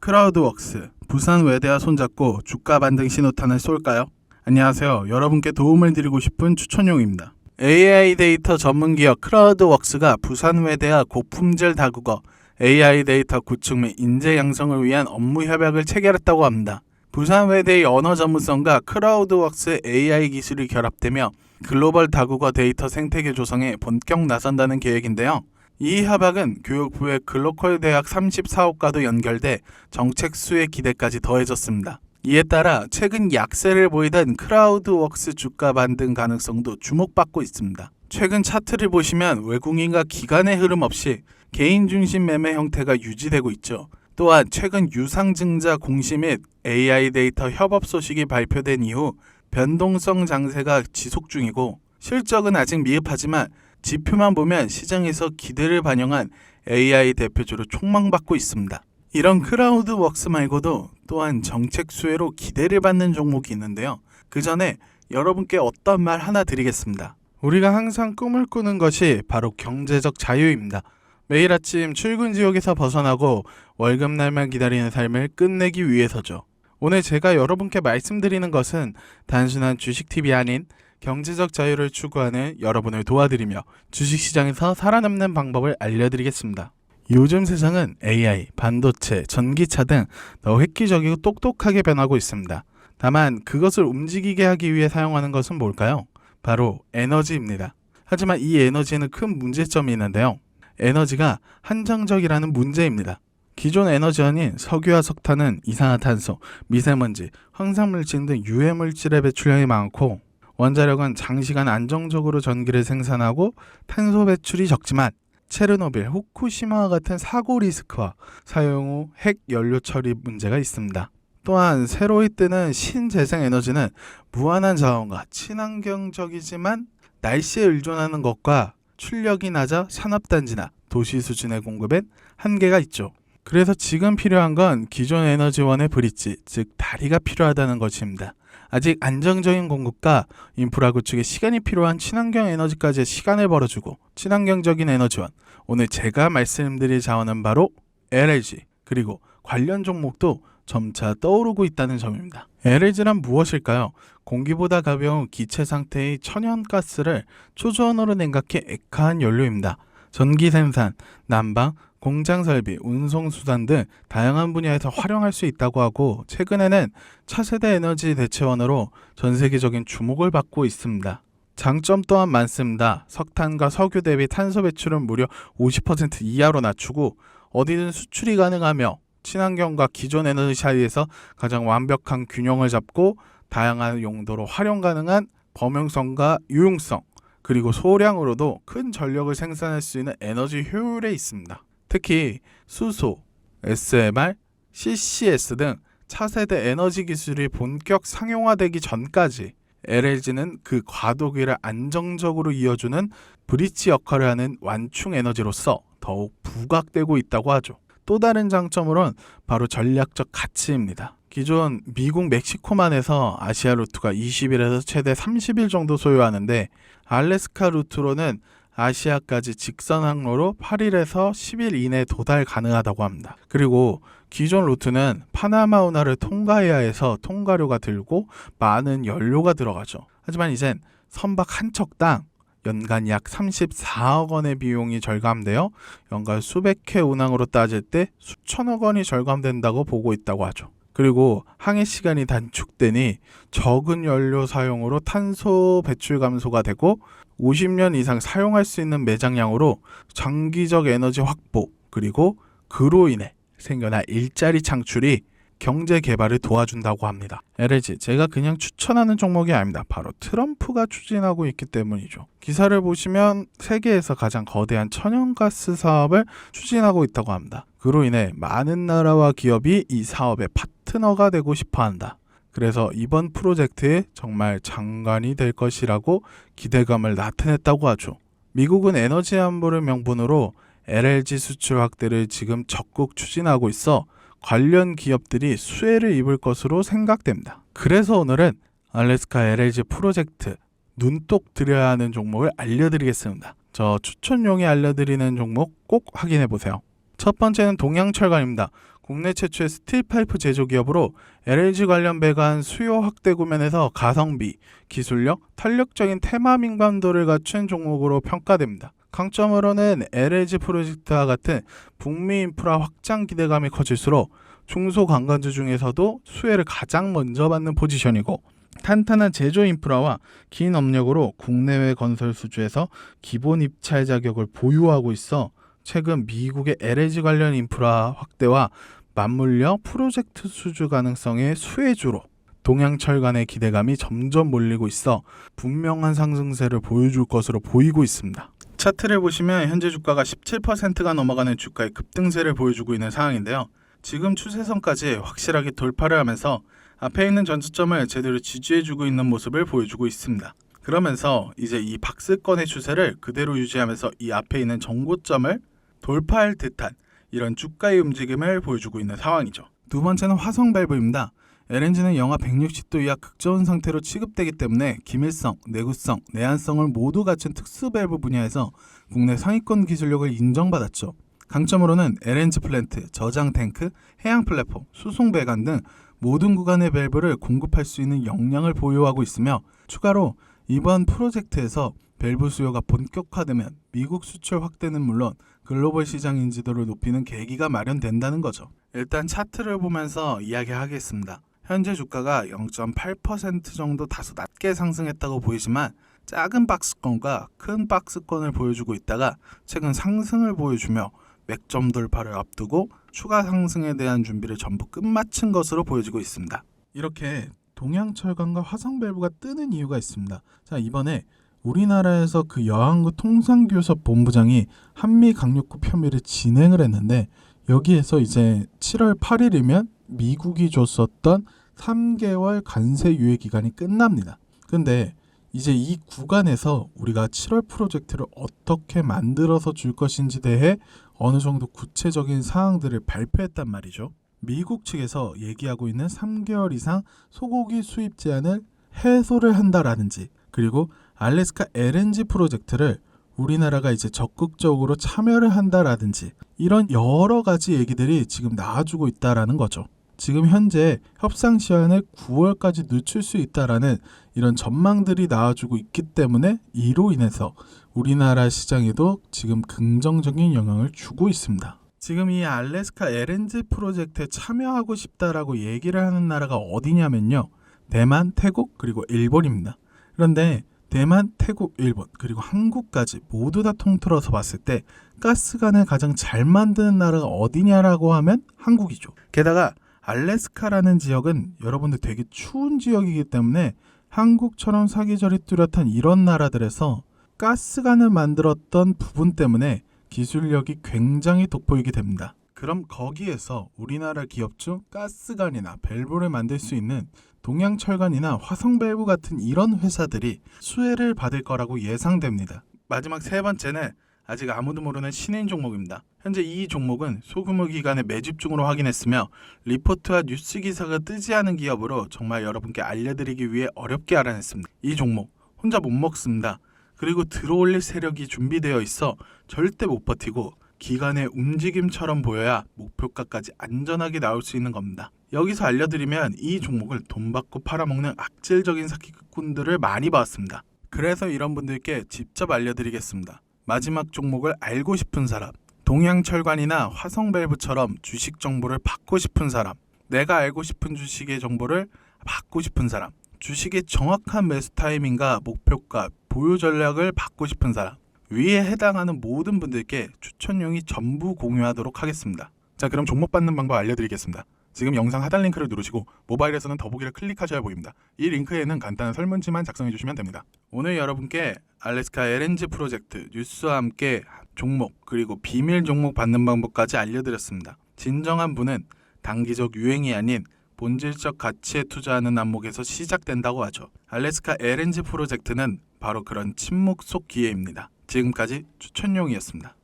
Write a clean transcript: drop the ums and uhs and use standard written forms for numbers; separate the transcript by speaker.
Speaker 1: 크라우드웍스, 부산 외대와 손잡고 주가 반등 신호탄을 쏠까요? 안녕하세요. 여러분께 도움을 드리고 싶은 추천용입니다. AI 데이터 전문기업 크라우드웍스가 부산 외대와 고품질 다국어 AI 데이터 구축 및 인재 양성을 위한 업무 협약을 체결했다고 합니다. 부산 외대의 언어 전문성과 크라우드웍스 AI 기술이 결합되며 글로벌 다국어 데이터 생태계 조성에 본격 나선다는 계획인데요. 이 협약은 교육부의 글로컬 대학 34호과도 연결돼 정책 수혜 기대까지 더해졌습니다. 이에 따라 최근 약세를 보이던 크라우드웍스 주가 반등 가능성도 주목받고 있습니다. 최근 차트를 보시면 외국인과 기관의 흐름 없이 개인 중심 매매 형태가 유지되고 있죠. 또한 최근 유상증자 공시 및 AI 데이터 협업 소식이 발표된 이후 변동성 장세가 지속 중이고 실적은 아직 미흡하지만 지표만 보면 시장에서 기대를 반영한 AI 대표주로 촉망받고 있습니다. 이런 크라우드웍스 말고도 또한 정책 수혜로 기대를 받는 종목이 있는데요. 그 전에 여러분께 어떤 말 하나 드리겠습니다. 우리가 항상 꿈을 꾸는 것이 바로 경제적 자유입니다. 매일 아침 출근 지옥에서 벗어나고 월급날만 기다리는 삶을 끝내기 위해서죠. 오늘 제가 여러분께 말씀드리는 것은 단순한 주식팁이 아닌 경제적 자유를 추구하는 여러분을 도와드리며 주식시장에서 살아남는 방법을 알려드리겠습니다. 요즘 세상은 AI, 반도체, 전기차 등 더 획기적이고 똑똑하게 변하고 있습니다. 다만 그것을 움직이게 하기 위해 사용하는 것은 뭘까요? 바로 에너지입니다. 하지만 이 에너지에는 큰 문제점이 있는데요. 에너지가 한정적이라는 문제입니다. 기존 에너지원인 석유와 석탄은 이산화탄소, 미세먼지, 황산물질 등 유해물질의 배출량이 많고 원자력은 장시간 안정적으로 전기를 생산하고 탄소 배출이 적지만 체르노빌, 후쿠시마와 같은 사고 리스크와 사용 후 핵 연료 처리 문제가 있습니다. 또한 새로이 뜨는 신재생 에너지는 무한한 자원과 친환경적이지만 날씨에 의존하는 것과 출력이 낮아 산업단지나 도시 수준의 공급엔 한계가 있죠. 그래서 지금 필요한 건 기존 에너지원의 브릿지, 즉 다리가 필요하다는 것입니다. 아직 안정적인 공급과 인프라 구축에 시간이 필요한 친환경 에너지까지의 시간을 벌어주고 친환경적인 에너지원, 오늘 제가 말씀드릴 자원은 바로 LNG 그리고 관련 종목도 점차 떠오르고 있다는 점입니다. LNG란 무엇일까요? 공기보다 가벼운 기체 상태의 천연가스를 초저온으로 냉각해 액화한 연료입니다. 전기 생산, 난방, 공장 설비, 운송 수단 등 다양한 분야에서 활용할 수 있다고 하고 최근에는 차세대 에너지 대체원으로 전 세계적인 주목을 받고 있습니다. 장점 또한 많습니다. 석탄과 석유 대비 탄소 배출은 무려 50% 이하로 낮추고 어디든 수출이 가능하며 친환경과 기존 에너지 사이에서 가장 완벽한 균형을 잡고 다양한 용도로 활용 가능한 범용성과 유용성 그리고 소량으로도 큰 전력을 생산할 수 있는 에너지 효율에 있습니다. 특히 수소, SMR, CCS 등 차세대 에너지 기술이 본격 상용화되기 전까지 LNG는 그 과도기를 안정적으로 이어주는 브릿지 역할을 하는 완충 에너지로서 더욱 부각되고 있다고 하죠. 또 다른 장점으로는 바로 전략적 가치입니다. 기존 미국 멕시코만 해서 아시아 루트가 20일에서 최대 30일 정도 소요하는데 알래스카 루트로는 아시아까지 직선 항로로 8일에서 10일 이내에 도달 가능하다고 합니다. 그리고 기존 루트는 파나마 운하를 통과해야 해서 통과료가 들고 많은 연료가 들어가죠. 하지만 이젠 선박 한 척당 연간 약 34억 원의 비용이 절감되어 연간 수백 회 운항으로 따질 때 수천억 원이 절감된다고 보고 있다고 하죠. 그리고 항해 시간이 단축되니 적은 연료 사용으로 탄소 배출 감소가 되고 50년 이상 사용할 수 있는 매장량으로 장기적 에너지 확보 그리고 그로 인해 생겨날 일자리 창출이 경제 개발을 도와준다고 합니다. LNG 제가 그냥 추천하는 종목이 아닙니다. 바로 트럼프가 추진하고 있기 때문이죠. 기사를 보시면 세계에서 가장 거대한 천연가스 사업을 추진하고 있다고 합니다. 그로 인해 많은 나라와 기업이 이 사업의 파트너가 되고 싶어한다. 그래서 이번 프로젝트에 정말 장관이 될 것이라고 기대감을 나타냈다고 하죠. 미국은 에너지 안보를 명분으로 LNG 수출 확대를 지금 적극 추진하고 있어 관련 기업들이 수혜를 입을 것으로 생각됩니다. 그래서 오늘은 알래스카 LNG 프로젝트 눈독 들여야 하는 종목을 알려드리겠습니다. 저 추천용에 알려드리는 종목 꼭 확인해보세요. 첫 번째는 동양철강입니다. 국내 최초의 스틸 파이프 제조 기업으로 LNG 관련 배관 수요 확대 구면에서 가성비, 기술력, 탄력적인 테마 민감도를 갖춘 종목으로 평가됩니다. 강점으로는 LNG 프로젝트와 같은 북미 인프라 확장 기대감이 커질수록 중소관광주 중에서도 수혜를 가장 먼저 받는 포지션이고, 탄탄한 제조 인프라와 긴 업력으로 국내외 건설 수주에서 기본 입찰 자격을 보유하고 있어 최근 미국의 LNG 관련 인프라 확대와 맞물려 프로젝트 수주 가능성의 수혜주로 동양철간의 기대감이 점점 몰리고 있어 분명한 상승세를 보여줄 것으로 보이고 있습니다. 차트를 보시면 현재 주가가 17%가 넘어가는 주가의 급등세를 보여주고 있는 상황인데요. 지금 추세선까지 확실하게 돌파를 하면서 앞에 있는 전저점을 제대로 지지해주고 있는 모습을 보여주고 있습니다. 그러면서 이제 이 박스권의 추세를 그대로 유지하면서 이 앞에 있는 정고점을 돌파할 듯한 이런 주가의 움직임을 보여주고 있는 상황이죠. 두 번째는 화성 밸브입니다. LNG는 영하 160도 이하 극저온 상태로 취급되기 때문에 기밀성, 내구성, 내한성을 모두 갖춘 특수 밸브 분야에서 국내 상위권 기술력을 인정받았죠. 강점으로는 LNG 플랜트, 저장 탱크, 해양 플랫폼, 수송 배관 등 모든 구간의 밸브를 공급할 수 있는 역량을 보유하고 있으며, 추가로 이번 프로젝트에서 밸브 수요가 본격화되면 미국 수출 확대는 물론 글로벌 시장 인지도를 높이는 계기가 마련된다는 거죠. 일단 차트를 보면서 이야기하겠습니다. 현재 주가가 0.8% 정도 다소 낮게 상승했다고 보이지만 작은 박스권과 큰 박스권을 보여주고 있다가 최근 상승을 보여주며 맥점 돌파를 앞두고 추가 상승에 대한 준비를 전부 끝마친 것으로 보여지고 있습니다. 이렇게 동양철강과 화성밸브가 뜨는 이유가 있습니다. 자, 이번에 우리나라에서 그 여항구 통상교섭 본부장이 한미 강력구 협의를 진행을 했는데, 여기에서 이제 7월 8일이면 미국이 줬었던 3개월 관세 유예 기간이 끝납니다. 근데 이제 이 구간에서 우리가 7월 프로젝트를 어떻게 만들어서 줄 것인지 대해 어느 정도 구체적인 사항들을 발표했단 말이죠. 미국 측에서 얘기하고 있는 3개월 이상 소고기 수입 제한을 해소를 한다라든지, 그리고 알래스카 LNG 프로젝트를 우리나라가 이제 적극적으로 참여를 한다라든지, 이런 여러 가지 얘기들이 지금 나와주고 있다라는 거죠. 지금 현재 협상 시한을 9월까지 늦출 수 있다라는 이런 전망들이 나와주고 있기 때문에 이로 인해서 우리나라 시장에도 지금 긍정적인 영향을 주고 있습니다. 지금 이 알래스카 LNG 프로젝트에 참여하고 싶다라고 얘기를 하는 나라가 어디냐면요, 대만, 태국, 그리고 일본입니다. 그런데 대만, 태국, 일본, 그리고 한국까지 모두 다 통틀어서 봤을 때 가스관을 가장 잘 만드는 나라가 어디냐라고 하면 한국이죠. 게다가 알래스카라는 지역은 여러분들 되게 추운 지역이기 때문에 한국처럼 사계절이 뚜렷한 이런 나라들에서 가스관을 만들었던 부분 때문에 기술력이 굉장히 돋보이게 됩니다. 그럼 거기에서 우리나라 기업 중 가스관이나 밸브를 만들 수 있는 동양철관이나 화성밸브 같은 이런 회사들이 수혜를 받을 거라고 예상됩니다. 마지막 세 번째는 아직 아무도 모르는 신인 종목입니다. 현재 이 종목은 소규모 기관에 매집 중으로 확인했으며 리포트와 뉴스 기사가 뜨지 않은 기업으로 정말 여러분께 알려드리기 위해 어렵게 알아냈습니다. 이 종목 혼자 못 먹습니다. 그리고 들어올릴 세력이 준비되어 있어 절대 못 버티고 기관의 움직임처럼 보여야 목표가까지 안전하게 나올 수 있는 겁니다. 여기서 알려드리면 이 종목을 돈 받고 팔아먹는 악질적인 사기꾼들을 많이 봤습니다. 그래서 이런 분들께 직접 알려드리겠습니다. 마지막 종목을 알고 싶은 사람, 동양철관이나 화성밸브처럼 주식 정보를 받고 싶은 사람, 내가 알고 싶은 주식의 정보를 받고 싶은 사람, 주식의 정확한 매수 타이밍과 목표가, 보유 전략을 받고 싶은 사람, 위에 해당하는 모든 분들께 추천용이 전부 공유하도록 하겠습니다. 자, 그럼 종목 받는 방법 알려드리겠습니다. 지금 영상 하단 링크를 누르시고 모바일에서는 더보기를 클릭하셔야 보입니다. 이 링크에는 간단한 설문지만 작성해 주시면 됩니다. 오늘 여러분께 알래스카 LNG 프로젝트 뉴스와 함께 종목 그리고 비밀 종목 받는 방법까지 알려드렸습니다. 진정한 부는 단기적 유행이 아닌 본질적 가치에 투자하는 안목에서 시작된다고 하죠. 알래스카 LNG 프로젝트는 바로 그런 침묵 속 기회입니다. 지금까지 추천용이었습니다.